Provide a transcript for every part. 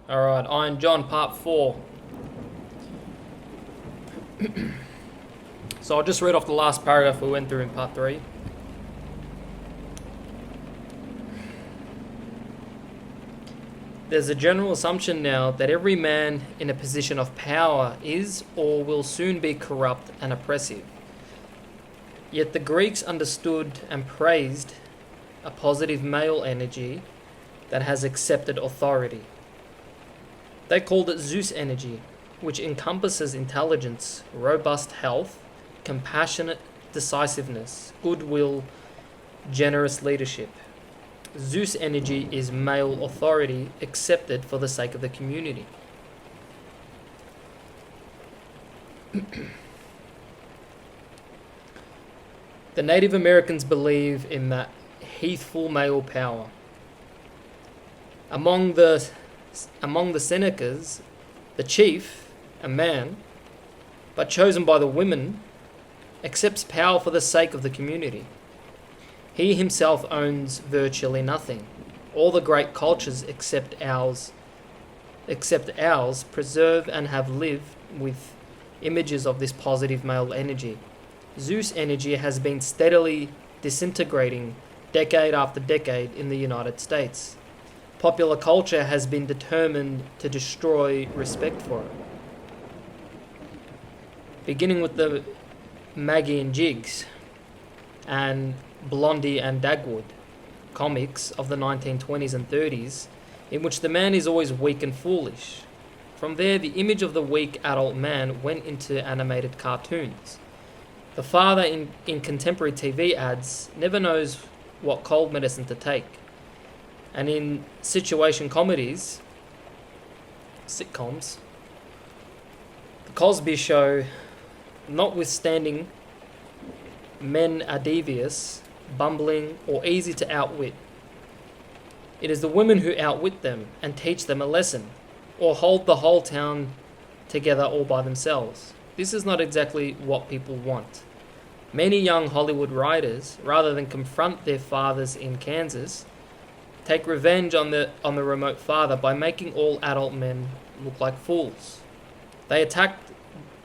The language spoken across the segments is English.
Alright, Iron John Part 4. So I'll just read off the last paragraph we went through in Part 3. There's a general assumption now that every man in a position of power is or will soon be corrupt and oppressive. Yet the Greeks understood and praised a positive male energy that has accepted authority. They called it Zeus energy, which encompasses intelligence, robust health, compassionate decisiveness, goodwill, generous leadership. Zeus energy is male authority accepted for the sake of the community. The Native Americans believe in that heathful male power. Among the Senecas, the chief, a man, but chosen by the women, accepts power for the sake of the community. He himself owns virtually nothing. All the great cultures except ours preserve and have lived with images of this positive male energy. Zeus energy has been steadily disintegrating decade after decade in the United States. Popular culture has been determined to destroy respect for it. Beginning with the Maggie and Jigs and Blondie and Dagwood comics of the 1920s and 30s, in which the man is always weak and foolish. From there, the image of the weak adult man went into animated cartoons. The father in contemporary TV ads never knows what cold medicine to take. And in situation comedies, sitcoms, The Cosby Show, notwithstanding men are devious, bumbling, or easy to outwit, it is the women who outwit them and teach them a lesson, or hold the whole town together all by themselves. This is not exactly what people want. Many young Hollywood writers, rather than confront their fathers in Kansas, take revenge on the remote father by making all adult men look like fools. They attack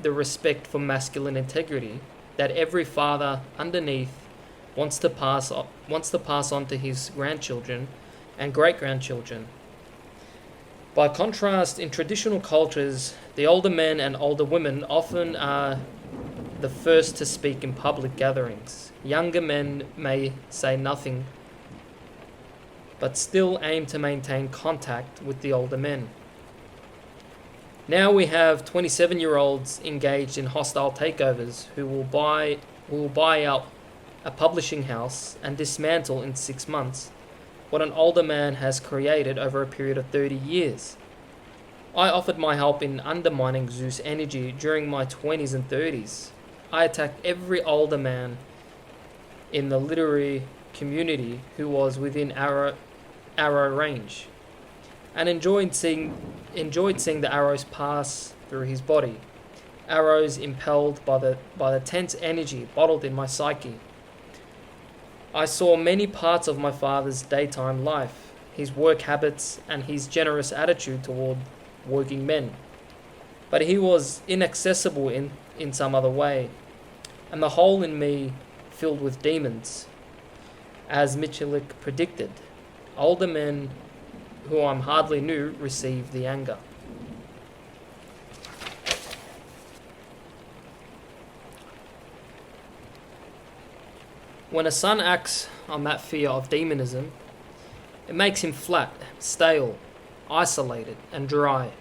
the respect for masculine integrity that every father underneath wants to pass on to his grandchildren and great-grandchildren. By contrast, in traditional cultures, the older men and older women often are the first to speak in public gatherings. Younger men may say nothing, but still aim to maintain contact with the older men. Now we have 27-year-olds engaged in hostile takeovers who will buy out a publishing house and dismantle in 6 months what an older man has created over a period of 30 years. I offered my help in undermining Zeus energy during my 20s and 30s. I attacked every older man in the literary community who was within arrow range, and enjoyed seeing the arrows pass through his body, arrows impelled by the tense energy bottled in my psyche. I saw many parts of my father's daytime life, his work habits, and his generous attitude toward working men. But he was inaccessible in some other way, and the hole in me filled with demons. As Michalik predicted, older men who I hardly knew received the anger. When a son acts on that fear of demonism, it makes him flat, stale, isolated, and dry.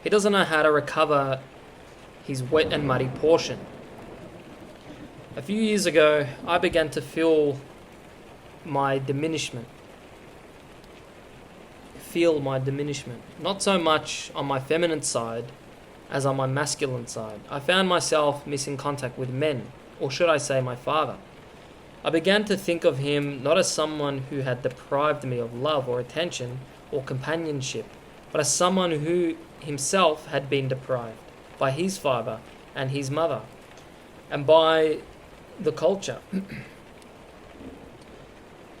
He doesn't know how to recover his wet and muddy portion. A few years ago, I began to feel my diminishment. Not so much on my feminine side as on my masculine side. I found myself missing contact with men, or should I say my father. I began to think of him not as someone who had deprived me of love or attention or companionship, but as someone who himself had been deprived by his father and his mother, and by the culture.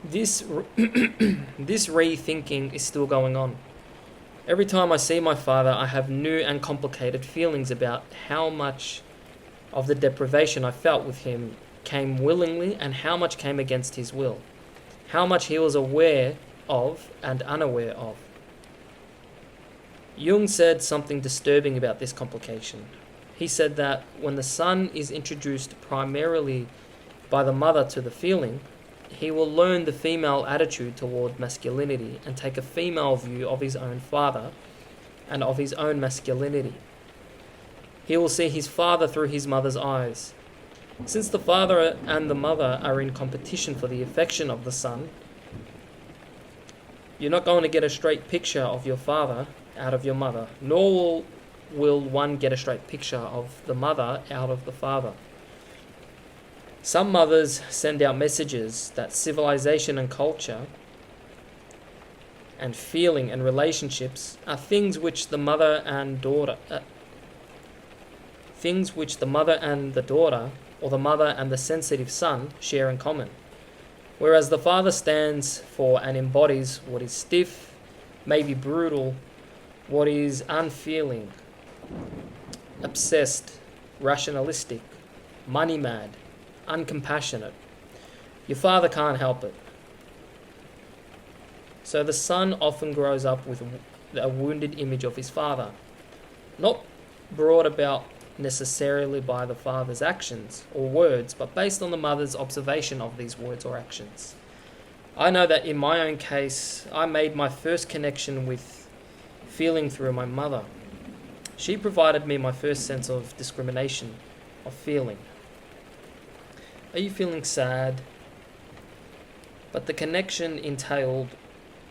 This rethinking is still going on. Every time I see my father, I have new and complicated feelings about how much of the deprivation I felt with him came willingly and how much came against his will, how much he was aware of and unaware of. Jung said something disturbing about this complication. He said that when the son is introduced primarily by the mother to the feeling, he will learn the female attitude toward masculinity and take a female view of his own father and of his own masculinity. He will see his father through his mother's eyes. Since the father and the mother are in competition for the affection of the son, you're not going to get a straight picture of your father out of your mother, nor will one get a straight picture of the mother out of the father. Some mothers send out messages that civilization and culture and feeling and relationships are things which the mother and the daughter, or the mother and the sensitive son share in common, whereas the father stands for and embodies what is stiff, maybe brutal, what is unfeeling, obsessed, rationalistic, money mad, uncompassionate. Your father can't help it. So the son often grows up with a wounded image of his father, not brought about necessarily by the father's actions or words, but based on the mother's observation of these words or actions. I know that in my own case, I made my first connection with feeling through my mother. She provided me my first sense of discrimination, of feeling. Are you feeling sad? But the connection entailed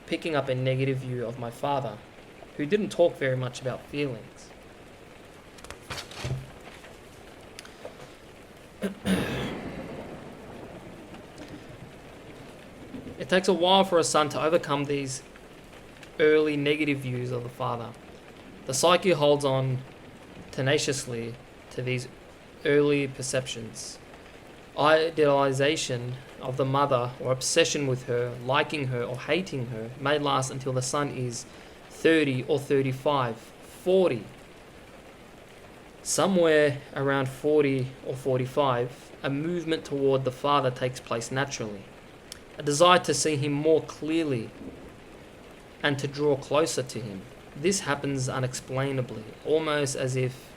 picking up a negative view of my father, who didn't talk very much about feelings. It takes a while for a son to overcome these early negative views of the father. The psyche holds on tenaciously to these early perceptions. Idealization of the mother or obsession with her, liking her or hating her, may last until the son is 30 or 35, 40. Somewhere around 40 or 45, a movement toward the father takes place naturally. A desire to see him more clearly and to draw closer to him. This happens unexplainably, almost as if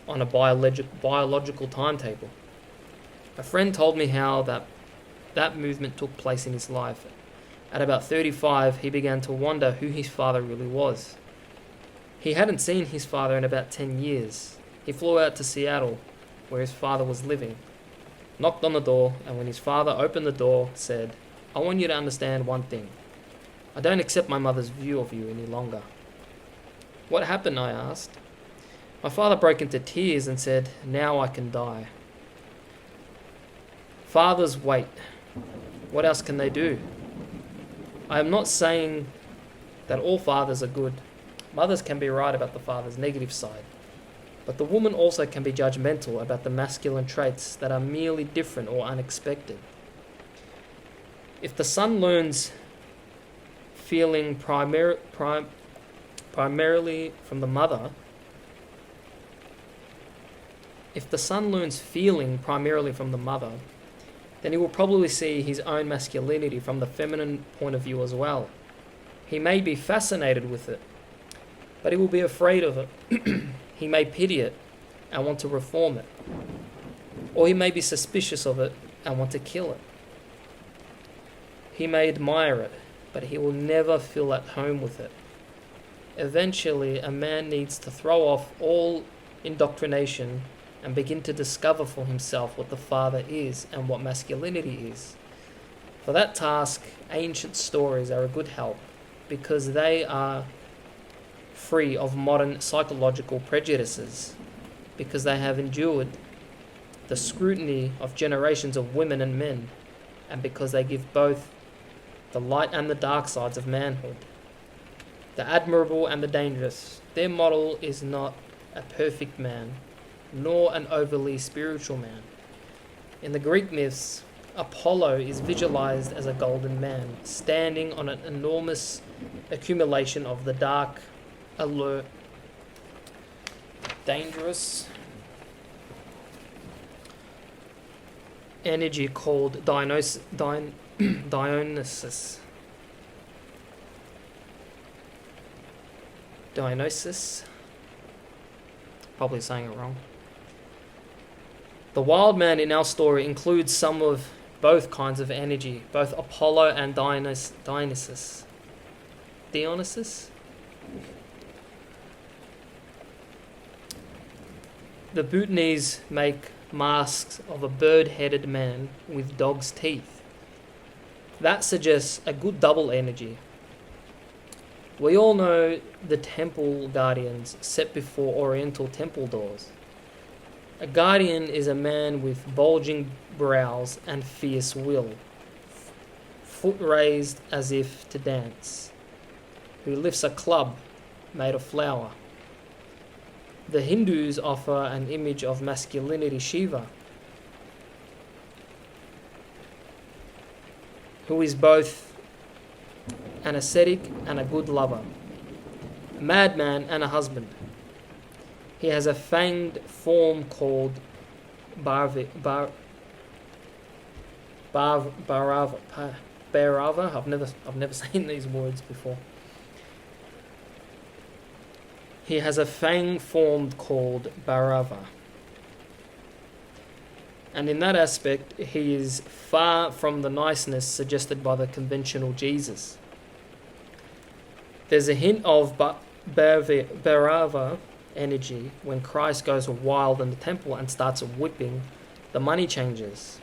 on a biological timetable. A friend told me how that movement took place in his life. At about 35, he began to wonder who his father really was. He hadn't seen his father in about 10 years. He flew out to Seattle, where his father was living, knocked on the door, and when his father opened the door, said, "I want you to understand one thing. I don't accept my mother's view of you any longer." "What happened?" I asked. My father broke into tears and said, "Now I can die." Fathers wait. What else can they do? I am not saying that all fathers are good. Mothers can be right about the father's negative side. But the woman also can be judgmental about the masculine traits that are merely different or unexpected. If the son learns feeling primarily from the mother, then he will probably see his own masculinity from the feminine point of view as well. He may be fascinated with it, but he will be afraid of it. He may pity it and want to reform it. Or he may be suspicious of it and want to kill it. He may admire it, but he will never feel at home with it. Eventually, a man needs to throw off all indoctrination and begin to discover for himself what the father is and what masculinity is. For that task, ancient stories are a good help because they are free of modern psychological prejudices, because they have endured the scrutiny of generations of women and men, and because they give both the light and the dark sides of manhood, the admirable and the dangerous. Their model is not a perfect man, nor an overly spiritual man. In the Greek myths, Apollo is visualized as a golden man, standing on an enormous accumulation of the dark alert, dangerous energy called Dionysus. Dionysus. Probably saying it wrong. The wild man in our story includes some of both kinds of energy, both Apollo and Dionysus. Dionysus? The Bhutanese make masks of a bird-headed man with dog's teeth. That suggests a good double energy. We all know the temple guardians set before Oriental temple doors. A guardian is a man with bulging brows and fierce will, foot raised as if to dance, who lifts a club made of flour. The Hindus offer an image of masculinity, Shiva, who is both an ascetic and a good lover, a madman and a husband. He has a fanged form called Bhairava. I've never seen these words before. He has a fang form called Bhairava. And in that aspect, he is far from the niceness suggested by the conventional Jesus. There's a hint of Bhairava energy when Christ goes wild in the temple and starts whipping the money changers.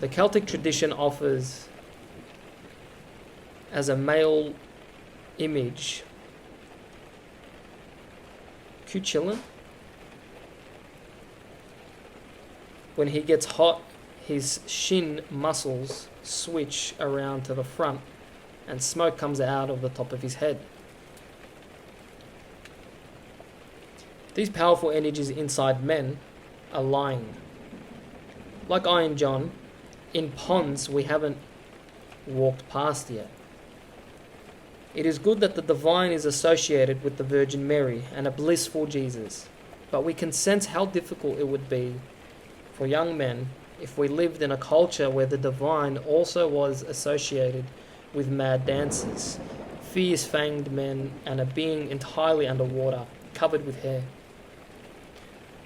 The Celtic tradition offers as a male image Cuchulainn. When he gets hot, his shin muscles switch around to the front and smoke comes out of the top of his head. These powerful energies inside men are lying. Like Iron John, in ponds we haven't walked past yet. It is good that the divine is associated with the Virgin Mary and a blissful Jesus, but we can sense how difficult it would be for young men if we lived in a culture where the divine also was associated with mad dancers, fierce-fanged men, and a being entirely underwater, covered with hair.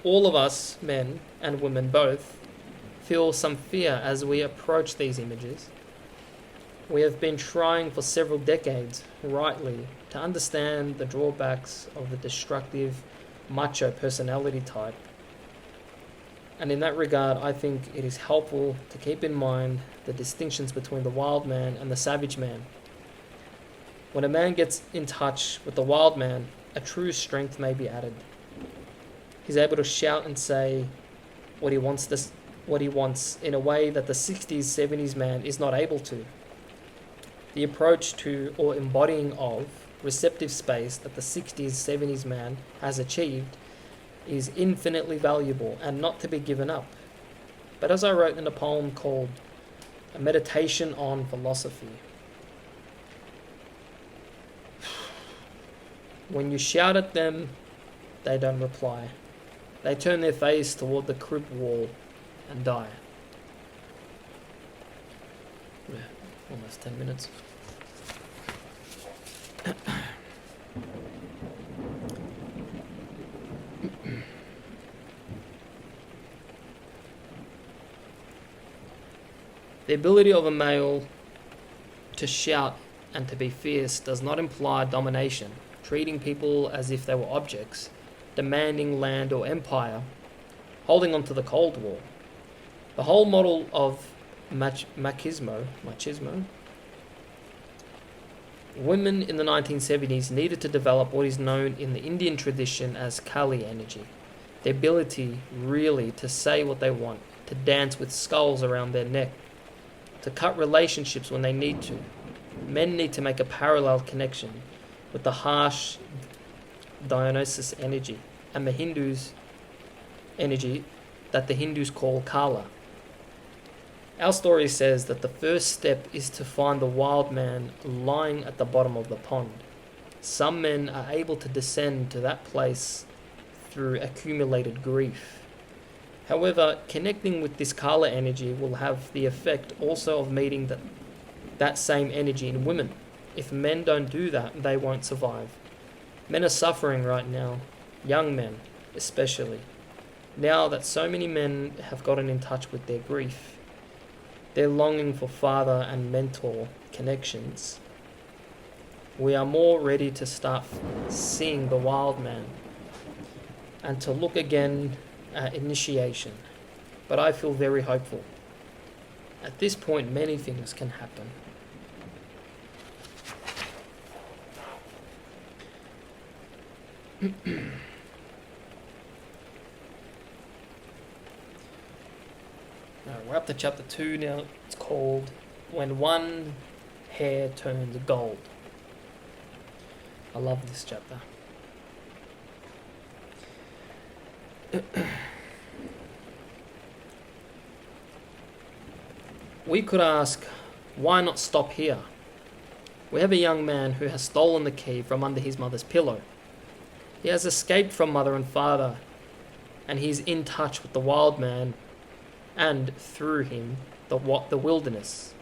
All of us, men and women both, feel some fear as we approach these images. We have been trying for several decades, rightly, to understand the drawbacks of the destructive, macho personality type. And in that regard, I think it is helpful to keep in mind the distinctions between the wild man and the savage man. When a man gets in touch with the wild man, a true strength may be added. He's able to shout and say what he wants in a way that the 60s, 70s man is not able to. The approach to, or embodying of, receptive space that the 60s, 70s man has achieved is infinitely valuable and not to be given up. But as I wrote in a poem called A Meditation on Philosophy, when you shout at them, they don't reply. They turn their face toward the crib wall and die. Yeah, almost 10 minutes. The ability of a male to shout and to be fierce does not imply domination, treating people as if they were objects, demanding land or empire, holding on to the Cold War. The whole model of machismo, women in the 1970s needed to develop what is known in the Indian tradition as Kali energy, the ability really to say what they want, to dance with skulls around their neck, to cut relationships when they need to. Men need to make a parallel connection with the harsh Dionysus energy and the Hindus' energy that the Hindus call Kala. Our story says that the first step is to find the wild man lying at the bottom of the pond. Some men are able to descend to that place through accumulated grief. However, connecting with this Kala energy will have the effect also of meeting that same energy in women. If men don't do that, they won't survive. Men are suffering right now, young men especially. Now that so many men have gotten in touch with their grief, they're longing for father and mentor connections. We are more ready to start seeing the wild man and to look again at initiation. But I feel very hopeful. At this point, many things can happen. We're up to chapter 2 now. It's called When One Hair Turns Gold. I love this chapter. We could ask, why not stop here? We have a young man who has stolen the key from under his mother's pillow. He has escaped from mother and father, and he's in touch with the wild man, and through him, the wilderness.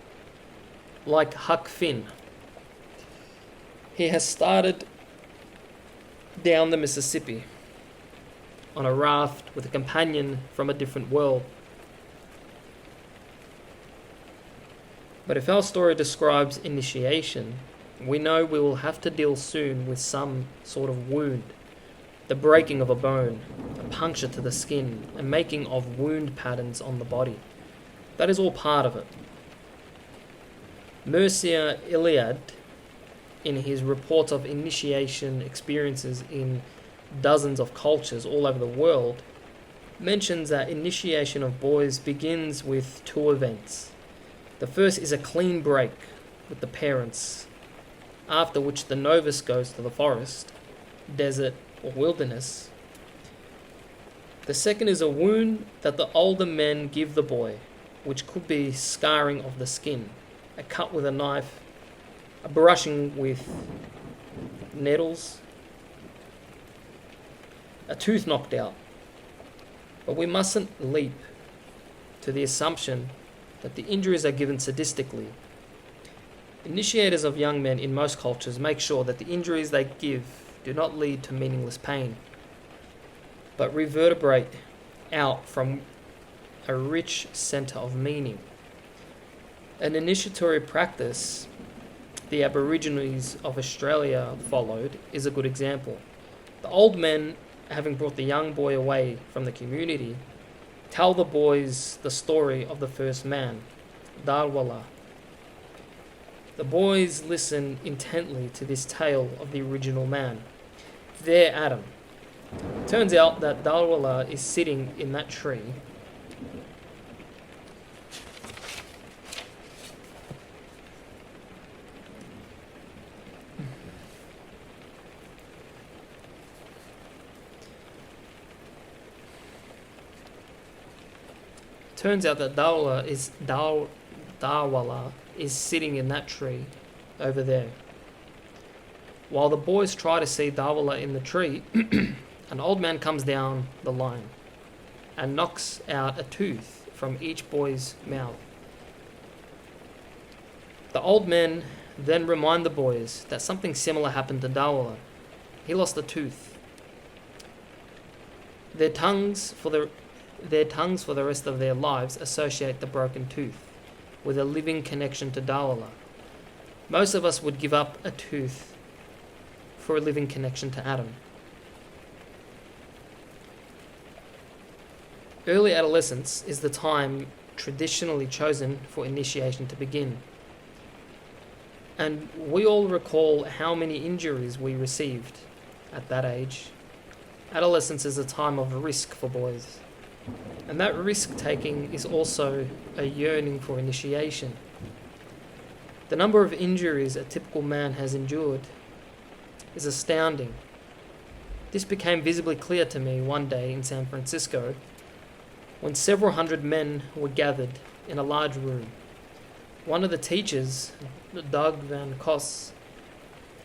Like Huck Finn, he has started down the Mississippi on a raft with a companion from a different world. But if our story describes initiation, we know we will have to deal soon with some sort of wound, the breaking of a bone, a puncture to the skin, and making of wound patterns on the body. That is all part of it. Mircea Eliade, in his reports of initiation experiences in dozens of cultures all over the world, mentions that initiation of boys begins with 2 events. The first is a clean break with the parents, after which the novice goes to the forest, desert, or wilderness. The second is a wound that the older men give the boy, which could be scarring of the skin, a cut with a knife, a brushing with needles, a tooth knocked out. But we mustn't leap to the assumption that the injuries are given sadistically. Initiators of young men in most cultures make sure that the injuries they give do not lead to meaningless pain, but reverberate out from a rich center of meaning. An initiatory practice the Aborigines of Australia followed is a good example. The old men, having brought the young boy away from the community, tell the boys the story of the first man, Darwala. The boys listen intently to this tale of the original man, their Adam. Turns out that Darwala is sitting in that tree Darwala is sitting in that tree over there. While the boys try to see Darwala in the tree, an old man comes down the line and knocks out a tooth from each boy's mouth. The old men then remind the boys that something similar happened to Darwala. He lost a tooth. Their tongues for the rest of their lives associate the broken tooth with a living connection to Darwala. Most of us would give up a tooth for a living connection to Adam. Early adolescence is the time traditionally chosen for initiation to begin. And we all recall how many injuries we received at that age. Adolescence is a time of risk for boys. And that risk-taking is also a yearning for initiation. The number of injuries a typical man has endured is astounding. This became visibly clear to me one day in San Francisco when several hundred men were gathered in a large room. One of the teachers, Doug Van Kos,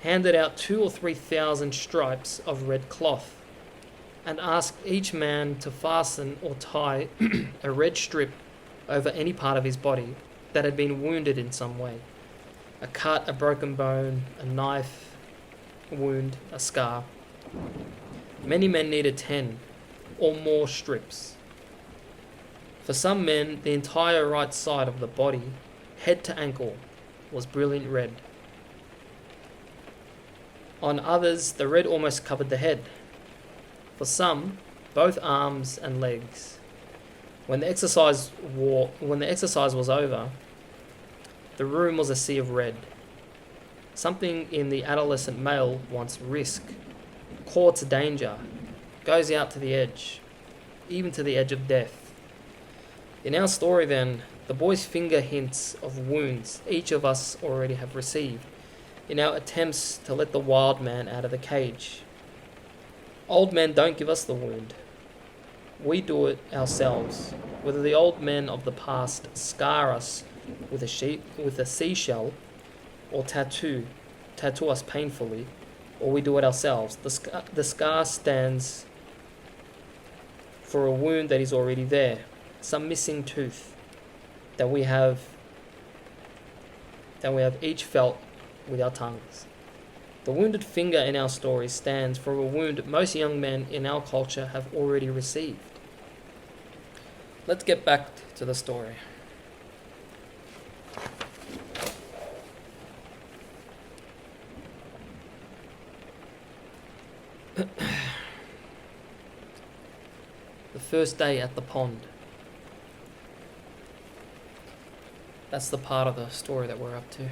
handed out 2,000 or 3,000 stripes of red cloth, and asked each man to fasten or tie a red strip over any part of his body that had been wounded in some way. A cut, a broken bone, a knife wound, a scar. Many men needed 10 or more strips. For some men, the entire right side of the body, head to ankle, was brilliant red. On others, the red almost covered the head. For some, both arms and legs. When the exercise was over, the room was a sea of red. Something in the adolescent male wants risk, courts danger, goes out to the edge, even to the edge of death. In our story then, the boy's finger hints of wounds each of us already have received in our attempts to let the wild man out of the cage. Old men don't give us the wound. We do it ourselves. Whether the old men of the past scar us with a seashell or tattoo us painfully, or we do it ourselves, the scar stands for a wound that is already there, some missing tooth that we have each felt with our tongues. The wounded finger in our story stands for a wound most young men in our culture have already received. Let's get back to the story. The first day at the pond. That's the part of the story that we're up to.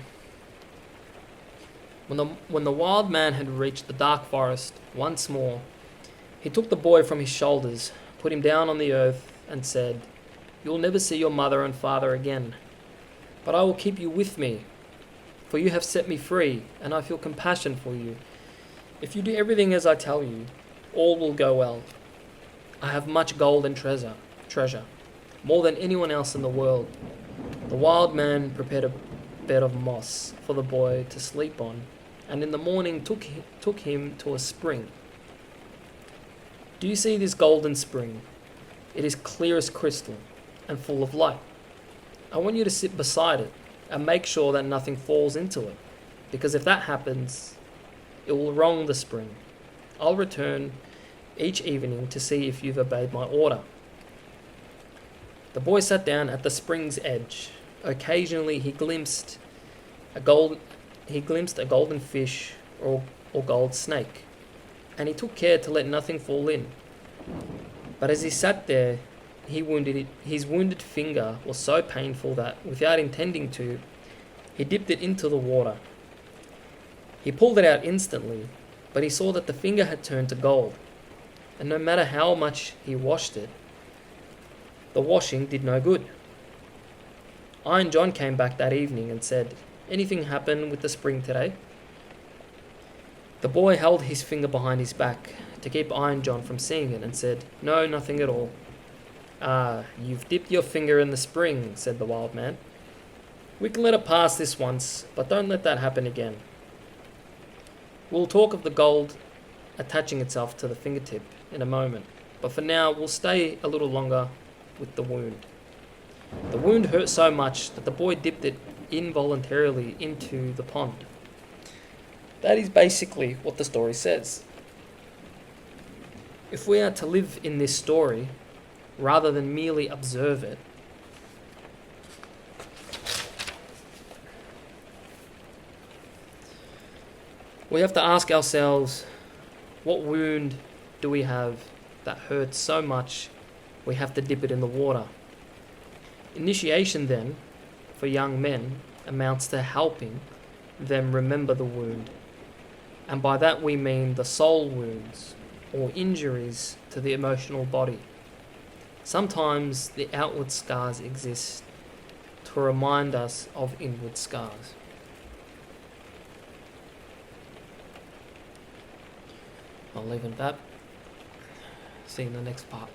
When the wild man had reached the dark forest once more, he took the boy from his shoulders, put him down on the earth, and said, "You'll never see your mother and father again, but I will keep you with me, for you have set me free, and I feel compassion for you. If you do everything as I tell you, all will go well. I have much gold and treasure, more than anyone else in the world." The wild man prepared a bed of moss for the boy to sleep on, and in the morning took him to a spring. "Do you see this golden spring? It is clear as crystal and full of light. I want you to sit beside it and make sure that nothing falls into it, because if that happens, it will wrong the spring. I'll return each evening to see if you've obeyed my order." The boy sat down at the spring's edge. Occasionally he glimpsed a golden fish or gold snake, and he took care to let nothing fall in. But as he sat there, his wounded finger was so painful that, without intending to, he dipped it into the water. He pulled it out instantly, but he saw that the finger had turned to gold, and no matter how much he washed it, the washing did no good. Iron John came back that evening and said, "Anything happen with the spring today?" The boy held his finger behind his back to keep Iron John from seeing it and said, "No, nothing at all." "Ah, you've dipped your finger in the spring," said the wild man. "We can let it pass this once, but don't let that happen again. We'll talk of the gold attaching itself to the fingertip in a moment, but for now we'll stay a little longer with the wound." The wound hurt so much that the boy dipped it involuntarily into the pond. That is basically what the story says. If we are to live in this story, rather than merely observe it, we have to ask ourselves, what wound do we have that hurts so much we have to dip it in the water? Initiation, then, for young men, amounts to helping them remember the wound. And by that we mean the soul wounds or injuries to the emotional body. Sometimes the outward scars exist to remind us of inward scars. I'll leave it at that. See you in the next part.